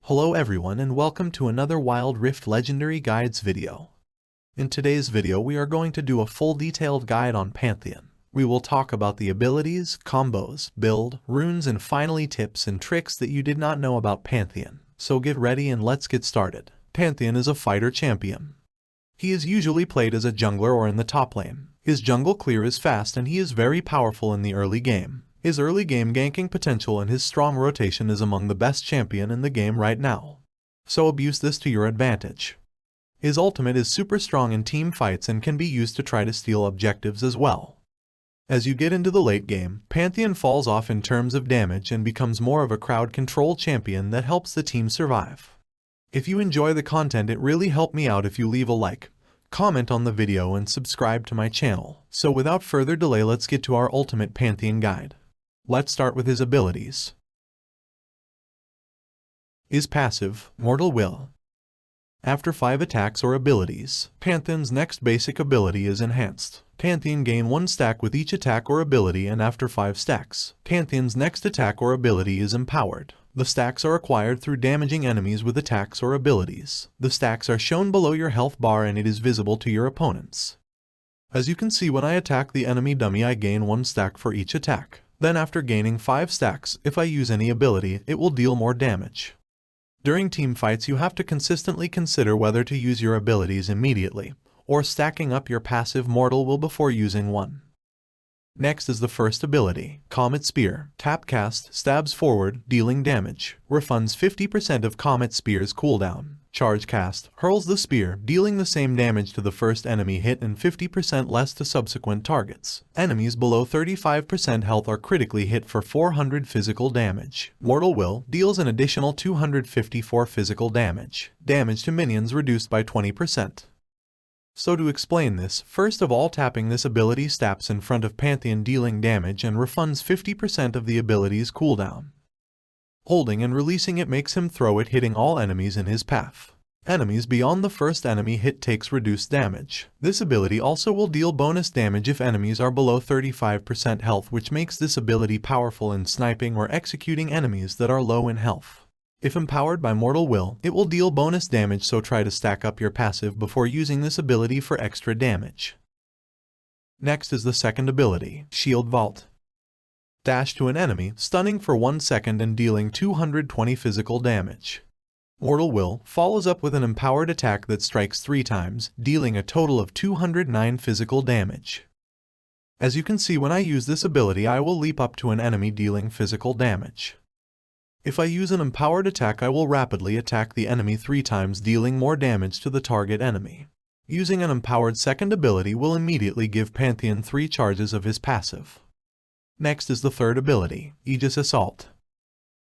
Hello everyone and welcome to another Wild Rift Legendary Guides video. In today's video we are going to do a full detailed guide on Pantheon. We will talk about the abilities, combos, build, runes and finally tips and tricks that you did not know about Pantheon. So get ready and let's get started. Pantheon is a fighter champion. He is usually played as a jungler or in the top lane. His jungle clear is fast and he is very powerful in the early game. His early game ganking potential and his strong rotation is among the best champion in the game right now. So abuse this to your advantage. His ultimate is super strong in team fights and can be used to try to steal objectives as well. As you get into the late game, Pantheon falls off in terms of damage and becomes more of a crowd control champion that helps the team survive. If you enjoy the content, it really helps me out if you leave a like, comment on the video and subscribe to my channel. So without further delay, let's get to our ultimate Pantheon guide. Let's start with his abilities. His passive, Mortal Will. After 5 attacks or abilities, Pantheon's next basic ability is Enhanced. Pantheon gain 1 stack with each attack or ability, and after 5 stacks, Pantheon's next attack or ability is Empowered. The stacks are acquired through damaging enemies with attacks or abilities. The stacks are shown below your health bar and it is visible to your opponents. As you can see, when I attack the enemy dummy I gain 1 stack for each attack. Then after gaining 5 stacks, if I use any ability, it will deal more damage. During team fights you have to consistently consider whether to use your abilities immediately, or stacking up your passive Mortal Will before using one. Next is the first ability, Comet Spear. Tap cast, stabs forward, dealing damage. Refunds 50% of Comet Spear's cooldown. Charge cast, hurls the spear, dealing the same damage to the first enemy hit and 50% less to subsequent targets. Enemies below 35% health are critically hit for 400 physical damage. Mortal Will deals an additional 254 physical damage. Damage to minions reduced by 20%. So to explain this, first of all, tapping this ability stabs in front of Pantheon dealing damage and refunds 50% of the ability's cooldown. Holding and releasing it makes him throw it, hitting all enemies in his path. Enemies beyond the first enemy hit takes reduced damage. This ability also will deal bonus damage if enemies are below 35% health, which makes this ability powerful in sniping or executing enemies that are low in health. If empowered by Mortal Will, it will deal bonus damage, so try to stack up your passive before using this ability for extra damage. Next is the second ability, Shield Vault. Dash to an enemy, stunning for 1 second and dealing 220 physical damage. Mortal Will follows up with an empowered attack that strikes 3 times, dealing a total of 209 physical damage. As you can see, when I use this ability I will leap up to an enemy dealing physical damage. If I use an empowered attack I will rapidly attack the enemy 3 times, dealing more damage to the target enemy. Using an empowered second ability will immediately give Pantheon 3 charges of his passive. Next is the third ability, Aegis Assault.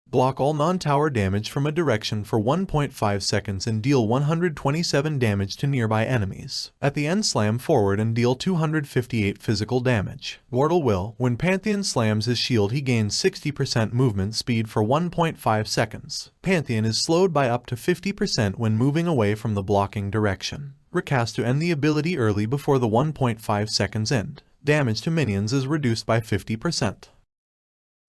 Block all non-tower damage from a direction for 1.5 seconds and deal 127 damage to nearby enemies. At the end, slam forward and deal 258 physical damage. Mortal Will, when Pantheon slams his shield he gains 60% movement speed for 1.5 seconds. Pantheon is slowed by up to 50% when moving away from the blocking direction. Recast to end the ability early before the 1.5 seconds end. Damage to minions is reduced by 50%.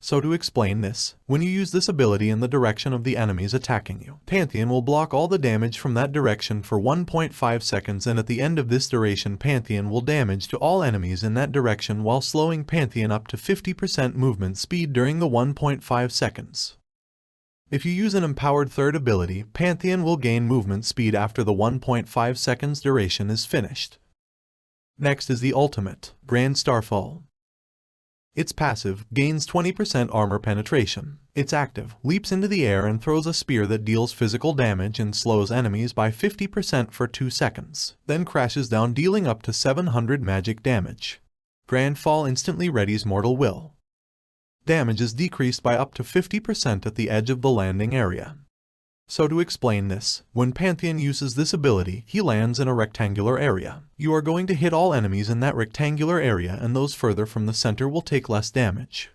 So to explain this, when you use this ability in the direction of the enemies attacking you, Pantheon will block all the damage from that direction for 1.5 seconds, and at the end of this duration Pantheon will damage to all enemies in that direction while slowing Pantheon up to 50% movement speed during the 1.5 seconds. If you use an empowered third ability, Pantheon will gain movement speed after the 1.5 seconds duration is finished. Next is the ultimate, Grand Starfall. Its passive gains 20% armor penetration. Its active leaps into the air and throws a spear that deals physical damage and slows enemies by 50% for 2 seconds, then crashes down, dealing up to 700 magic damage. Grand Fall instantly readies Mortal Will. Damage is decreased by up to 50% at the edge of the landing area. So to explain this, when Pantheon uses this ability, he lands in a rectangular area. You are going to hit all enemies in that rectangular area, and those further from the center will take less damage.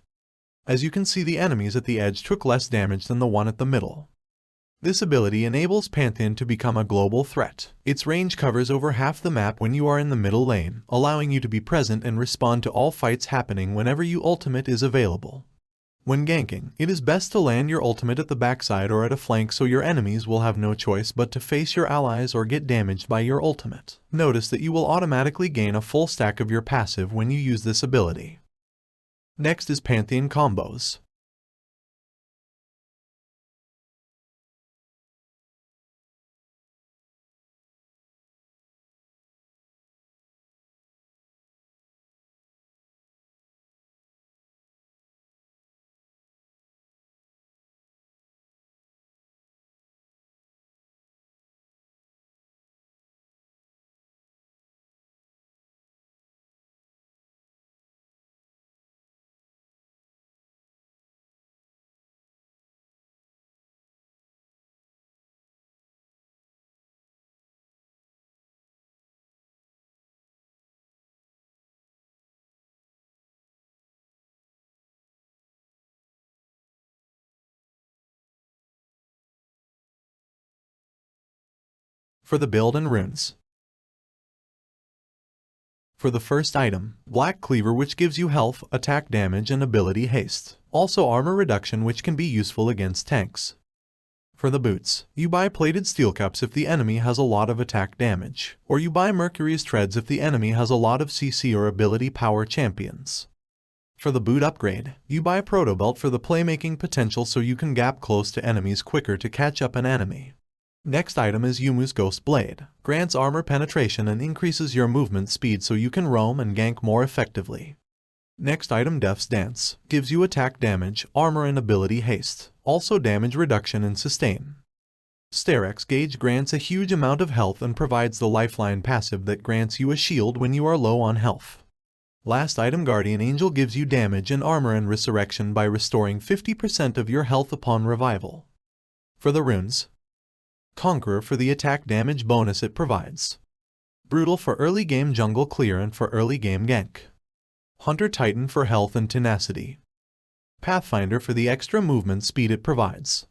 As you can see, the enemies at the edge took less damage than the one at the middle. This ability enables Pantheon to become a global threat. Its range covers over half the map when you are in the middle lane, allowing you to be present and respond to all fights happening whenever your ultimate is available. When ganking, it is best to land your ultimate at the backside or at a flank so your enemies will have no choice but to face your allies or get damaged by your ultimate. Notice that you will automatically gain a full stack of your passive when you use this ability. Next is Pantheon combos. For the build and runes. For the first item, Black Cleaver, which gives you health, attack damage, and ability haste. Also armor reduction, which can be useful against tanks. For the boots, you buy Plated Steel Caps if the enemy has a lot of attack damage, or you buy Mercury's Treads if the enemy has a lot of CC or ability power champions. For the boot upgrade, you buy Proto Belt for the playmaking potential so you can gap close to enemies quicker to catch up an enemy. Next item is Yumu's Ghost Blade. Grants armor penetration and increases your movement speed so you can roam and gank more effectively. Next item, Death's Dance. Gives you attack damage, armor, and ability haste. Also damage reduction and sustain. Sterex Gauge grants a huge amount of health and provides the Lifeline passive that grants you a shield when you are low on health. Last item, Guardian Angel, gives you damage and armor and resurrection by restoring 50% of your health upon revival. For the runes, Conqueror for the attack damage bonus it provides. Brutal for early game jungle clear and for early game gank. Hunter Titan for health and tenacity. Pathfinder for the extra movement speed it provides.